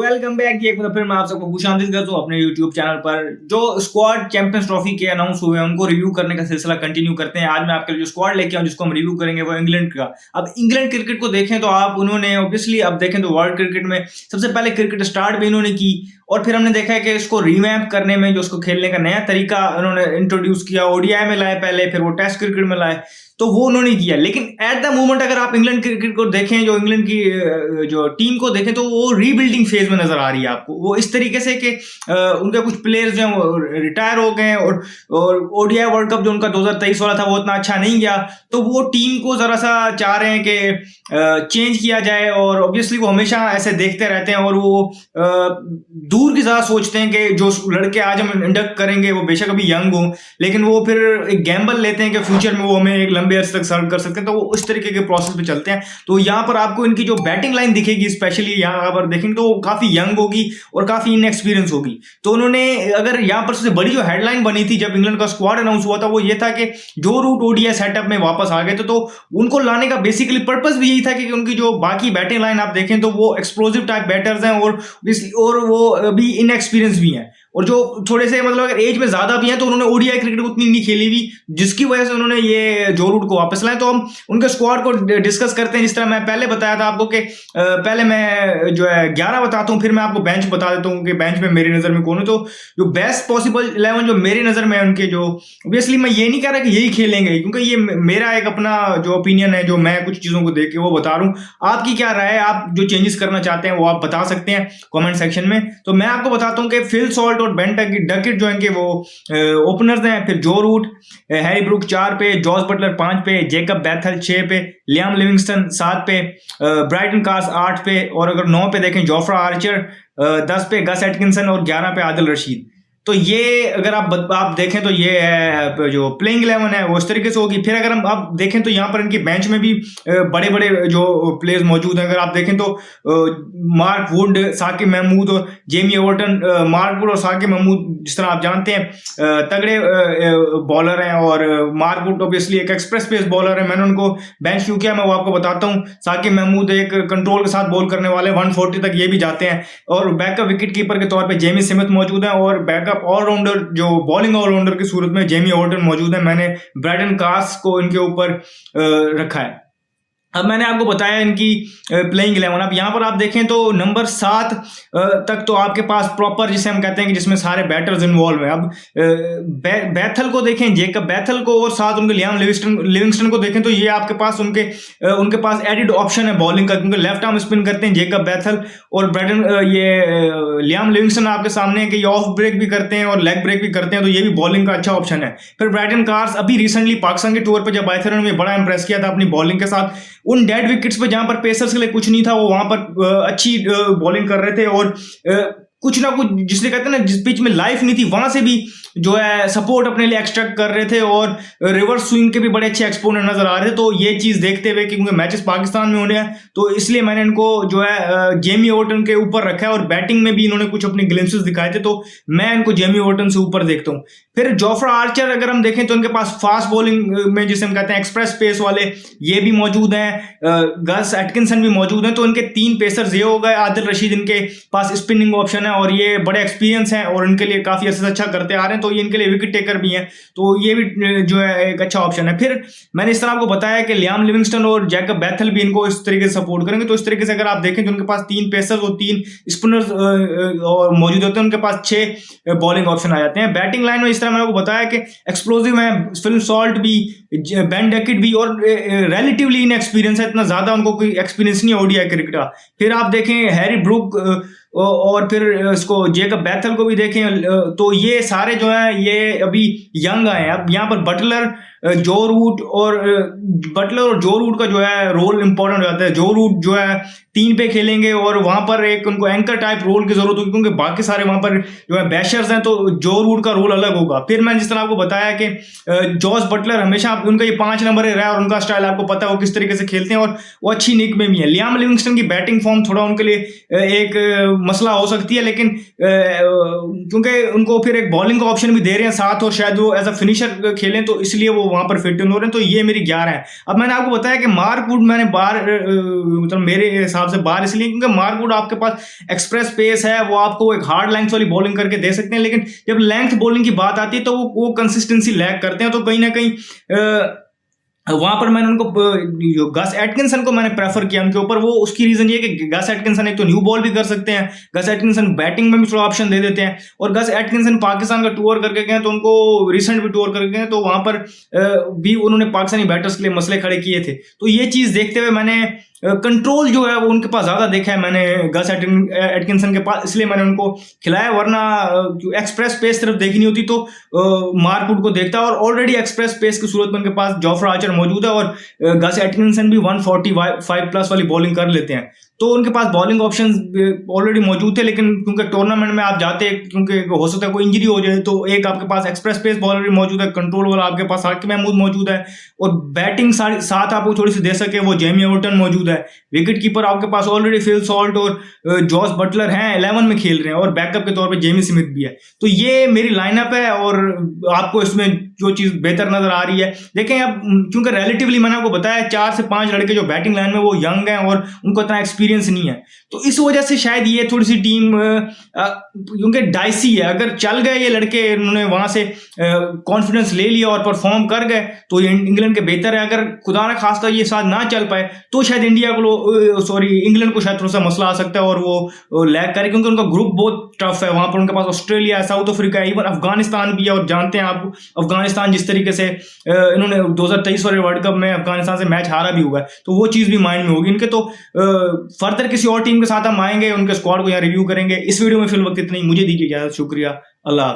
Welcome back. एक बार फिर मैं आप सबको खुशामदीद करता हूँ अपने यूट्यूब चैनल पर। जो स्क्वाड चैंपियंस ट्रॉफी के अनाउंस हुए हैं उनको रिव्यू करने का सिलसिला कंटिन्यू करते हैं। आज मैं आपके लिए जो स्क्वाड लेके आऊँ जिसको हम रिव्यू करेंगे वो इंग्लैंड का। अब इंग्लैंड क्रिकेट को देखें तो आप उन्होंने ऑब्वियसली अब देखें तो वर्ल्ड क्रिकेट में सबसे पहले क्रिकेट स्टार्ट भी इन्होंने की और फिर हमने देखा है कि इसको रीवैम्प करने में जो उसको खेलने का नया तरीका उन्होंने इंट्रोड्यूस किया, ओडीआई में लाए पहले, फिर वो टेस्ट क्रिकेट में लाए, तो वो उन्होंने किया। लेकिन एट द मोमेंट अगर आप इंग्लैंड क्रिकेट को देखें, जो इंग्लैंड की जो टीम को देखें तो वो रीबिल्डिंग फेज में नजर आ रही है आपको। वो इस तरीके से कि उनके कुछ प्लेयर्स जो हैं वो रिटायर हो गए और ओडीआई वर्ल्ड कप जो उनका 2023 वाला था वो उतना अच्छा नहीं गया, तो वो टीम को जरा सा चाह रहे हैं कि चेंज किया जाए। और ऑब्वियसली वो हमेशा ऐसे देखते रहते हैं और वो दूर की ज्यादा सोचते हैं कि जो लड़के आज हम इंडक्ट करेंगे वो बेशक अभी यंग हो, लेकिन वो फिर एक गैम्बल लेते हैं कि फ्यूचर में वो हमें एक लंबे अरसे तक सर्व कर सकते हैं, तो वो उस तरीके के प्रोसेस पे चलते हैं। तो यहाँ पर आपको इनकी जो बैटिंग लाइन दिखेगी, स्पेशली यहाँ पर देखेंगे तो वो काफी यंग होगी और काफी इनएक्सपीरियंस होगी। तो उन्होंने अगर यहाँ पर सबसे बड़ी जो हेडलाइन बनी थी जब इंग्लैंड का स्क्वाड अनाउंस हुआ था वो ये था कि जो रूट ओडीआई सेटअप में वापस आ गए थे, तो उनको लाने का बेसिकली पर्पस भी यही था कि उनकी जो बाकी बैटिंग लाइन आप देखें तो वो एक्सप्लोसिव टाइप बैटर्स हैं और वो अभी इनएक्सपीरियंस भी हैं और जो थोड़े से मतलब अगर एज में ज्यादा भी हैं तो उन्होंने ओडीआई क्रिकेट उतनी नहीं खेली हुई, जिसकी वजह से उन्होंने ये जो रूट को वापस लाए। तो हम उनके स्क्वाड को डिस्कस करते हैं। जिस तरह मैं पहले बताया था आपको कि पहले मैं जो है 11 बताता हूँ, फिर मैं आपको बेंच बता देता हूँ कि बेंच में मेरी नजर में कौन है। तो जो बेस्ट पॉसिबल 11 जो मेरी नजर में है उनके, जो ऑब्वियसली मैं ये नहीं कह रहा कि यही खेलेंगे, क्योंकि ये मेरा एक अपना जो ओपिनियन है, जो मैं कुछ चीजों को देख के वो बता रहा हूँ। आपकी क्या राय है? आप जो चेंजेस करना चाहते हैं वो आप बता सकते हैं कमेंट सेक्शन में। तो मैं आपको बताता हूँ कि फिल सॉल्ट और बेन डकेट जो इनके वो ओपनर्स हैं, फिर जो रूट, हैरी ब्रूक 4 पे, जॉस बटलर 5 पे, जेकब बैथल 6 पे, लियाम लिविंगस्टन 7 पे, ब्राइटन कार्स 8 पे, और अगर 9 पे देखें जोफ्रा आर्चर, 10 पे गस एटकिंसन और 11 पे आदिल रशीद। तो ये अगर आप देखें तो ये है जो प्लेइंग 11 है वो इस तरीके से होगी। फिर अगर हम आप देखें तो यहाँ पर इनकी बेंच में भी बड़े बड़े जो प्लेयर्स मौजूद हैं। अगर आप देखें तो मार्क वुड, साकिब महमूद और जेमी ओवर्टन। मार्क वुड और साकिब महमूद जिस तरह आप जानते हैं तगड़े बॉलर हैं और मार्क वुड ऑब्वियसली एक एक्सप्रेस पेस बॉलर है। मैंने उनको बेंच क्यों किया मैं वो आपको बताता हूँ। साकिब महमूद एक कंट्रोल के साथ बॉल करने वाले 140 तक ये भी जाते हैं। और बैकअप विकेट कीपर के तौर पर जेमी स्मिथ मौजूद है और बैकअप ऑलराउंडर जो बॉलिंग ऑलराउंडर की सूरत में जेमी ओवर्टन मौजूद है। मैंने ब्राइटन कार्स को इनके ऊपर रखा है। अब मैंने आपको बताया इनकी प्लेइंग 11। अब यहाँ पर आप देखें तो नंबर 7 तक तो आपके पास प्रॉपर जिसे हम कहते हैं कि जिसमें सारे बैटर्स इन्वॉल्व हैं। अब बैथल को देखें, जेकब बैथल को, और साथ उनके लियाम लिविंगस्टन को देखें तो ये आपके पास उनके पास एडिड ऑप्शन है बॉलिंग का, क्योंकि लेफ्ट आर्म स्पिन करते हैं जेकब बैथल और ये लियाम लिविंगस्टन आपके सामने है कि ये ऑफ ब्रेक भी करते हैं और लेग ब्रेक भी करते हैं, तो ये भी बॉलिंग का अच्छा ऑप्शन है। फिर ब्राइटन कार्स अभी रिसेंटली पाकिस्तान के टूर पर जब आए थे उन्होंने बड़ा इंप्रेस किया था अपनी बॉलिंग के साथ। उन डेड विकेट्स पे जहां पर पेसर्स के लिए कुछ नहीं था वो वहां पर अच्छी बॉलिंग कर रहे थे और कुछ ना कुछ जिसने कहते हैं ना जिस पिच में लाइफ नहीं थी वहां से भी जो है सपोर्ट अपने लिए एक्सट्रैक्ट कर रहे थे और रिवर्स स्विंग के भी बड़े अच्छे एक्सपोनेंट नजर आ रहे थे। तो ये चीज देखते हुए कि क्योंकि मैचेस पाकिस्तान में होने हैं तो इसलिए मैंने इनको जो है जेमी ओवर्टन के ऊपर रखा है और बैटिंग में भी इन्होंने कुछ अपने ग्लिम्सेस दिखाए थे, तो मैं इनको जेमी ओवर्टन से ऊपर देखता हूँ। फिर जोफ्रा आर्चर अगर हम देखें तो इनके पास फास्ट बॉलिंग में जिसे हम कहते हैं एक्सप्रेस पेस वाले ये भी मौजूद हैं, गस एटकिंसन भी मौजूद हैं। तो इनके 3 पेसर्स ये हो गए। आदिल रशीद इनके पास स्पिनिंग ऑप्शन है और ये बड़े एक्सपीरियंस हैं और इनके लिए काफी अच्छे से अच्छा करते आ रहे हैं, तो ये इनके लिए विकेट टेकर भी हैं, तो ये भी जो है एक अच्छा ऑप्शन है। फिर मैंने इस तरह आपको बताया कि लियाम लिविंगस्टन और जैकब बैथल भी इनको इस तरीके से सपोर्ट करेंगे। तो इस तरीके से अगर आप देखें तो उनके पास 3 पेसर्स और 3 स्पिनर्स मौजूद होते हैं, उनके पास 6 बॉलिंग ऑप्शन आ जाते हैं। बैटिंग लाइन में इस तरह मैंने आपको बताया कि एक्सप्लोसिव है, फिल सॉल्ट भी, बेन डकेट भी, और रिलेटिवली इनएक्सपीरियंस है, इतना ज्यादा उनको कोई एक्सपीरियंस नहीं है ओडीआई क्रिकेट का। फिर आप देखें हैरी ब्रूक और फिर इसको जेकब बैथल को भी देखें तो ये सारे जो है ये अभी यंग आए हैं। अब यहाँ पर बटलर और जो रूट का जो है रोल इंपॉर्टेंट हो जाता है। जो रूट जो है 3 पे खेलेंगे और वहां पर एक उनको एंकर टाइप रोल की जरूरत होगी क्योंकि बाकी सारे वहां पर जो है बैशर्स हैं, तो जो रूट का रोल अलग होगा। फिर मैंने जिस तरह आपको बताया कि जॉस बटलर हमेशा उनका ये 5 नंबर रहा है और उनका स्टाइल आपको पता है वो किस तरीके से खेलते हैं और वो अच्छी निक में भी है। लियाम लिविंगस्टन की बैटिंग फॉर्म थोड़ा उनके लिए एक मसला हो सकती है, लेकिन क्योंकि उनको फिर एक बॉलिंग का ऑप्शन भी दे रहे हैं साथ और शायद वो एज अ फिनिशर खेलें, तो इसलिए वो वहां पर फिट इन हो रहे हैं। तो ये मेरी 11 है। अब मैंने आपको बताया कि मार्क वुड मैंने मतलब मेरे हिसाब से बाहर इसलिए क्योंकि मार्क वुड आपके पास एक्सप्रेस पेस है, वो आपको एक हार्ड लेंथ वाली बॉलिंग करके दे सकते हैं, लेकिन जब लेंथ बॉलिंग की बात आती है तो वो कंसिस्टेंसी लैक करते हैं। तो कहीं ना कहीं वहां पर मैंने उनको गस एटकिंसन को मैंने प्रेफर किया उनके ऊपर। वो उसकी रीजन ये कि गस एटकिंसन एक तो न्यू बॉल भी कर सकते हैं, गस एटकिंसन बैटिंग में भी थोड़ा ऑप्शन दे देते हैं, और गस एटकिंसन पाकिस्तान का टूर करके गए, तो उनको रिसेंट भी टूर करके गए, तो वहां पर भी उन्होंने पाकिस्तानी बैटर्स के लिए मसले खड़े किए थे। तो ये चीज देखते हुए मैंने कंट्रोल जो है वो उनके पास ज्यादा देखा है मैंने गस एटकिंसन के पास, इसलिए मैंने उनको खिलाया। वरना एक्सप्रेस पेस तरफ देखनी होती तो मार्क वुड को देखता, और ऑलरेडी एक्सप्रेस पेस की सूरत में उनके पास जोफ्रा आर्चर मौजूद है, और गस एटकिंसन भी 145 प्लस वाली बॉलिंग कर लेते हैं। तो उनके पास बॉलिंग ऑप्शंस ऑलरेडी मौजूद थे, लेकिन क्योंकि टूर्नामेंट में आप जाते हैं, क्योंकि हो सकता है कोई इंजरी हो जाए, तो एक आपके पास एक्सप्रेस पेस बॉलर भी मौजूद है, कंट्रोल वाला आपके पास हाकिम महमूद मौजूद है, और बैटिंग साथ आपको थोड़ी सी दे सके वो जेमी एवर्टन मौजूद है। विकेट कीपर आपके पास ऑलरेडी फिल सॉल्ट और जॉस बटलर हैं, 11 में खेल रहे हैं, और बैकअप के तौर पे जेमी स्मिथ भी है। तो ये मेरी लाइनअप है, और आपको इसमें जो चीज बेहतर नजर आ रही है देखें। अब क्योंकि रिलेटिवली मैंने आपको बताया 4 से 5 लड़के जो बैटिंग लाइन में वो यंग हैं और उनको इतना एक्सपीरियंस नहीं है, तो इस वजह से शायद ये थोड़ी सी टीम क्योंकि डाइसी है। अगर चल गए ये लड़के, उन्होंने वहां से कॉन्फिडेंस ले लिया और परफॉर्म कर गए, तो ये इंग्लैंड के बेहतर है। अगर खुदा ना खास्ता ये साथ ना चल पाए, तो शायद इंग्लैंड को शायद थोड़ा सा मसला आ सकता है और वो लैग करे, क्योंकि उनका ग्रुप बहुत टफ है। वहां पर उनके पास ऑस्ट्रेलिया है, साउथ अफ्रीका है, इवन अफगानिस्तान भी है, और जानते हैं आप अफगानिस्तान जिस तरीके से इन्होंने 2023 वाले वर्ल्ड कप में अफगानिस्तान से मैच हारा भी हुआ है, तो वो चीज भी माइंड में होगी इनके। तो फर्दर किसी और टीम के साथ हम आएंगे, उनके स्क्वाड को यहाँ रिव्यू करेंगे। इस वीडियो में फिल वक्त इतना ही, मुझे दीजिए इजाजत, शुक्रिया, अल्लाह।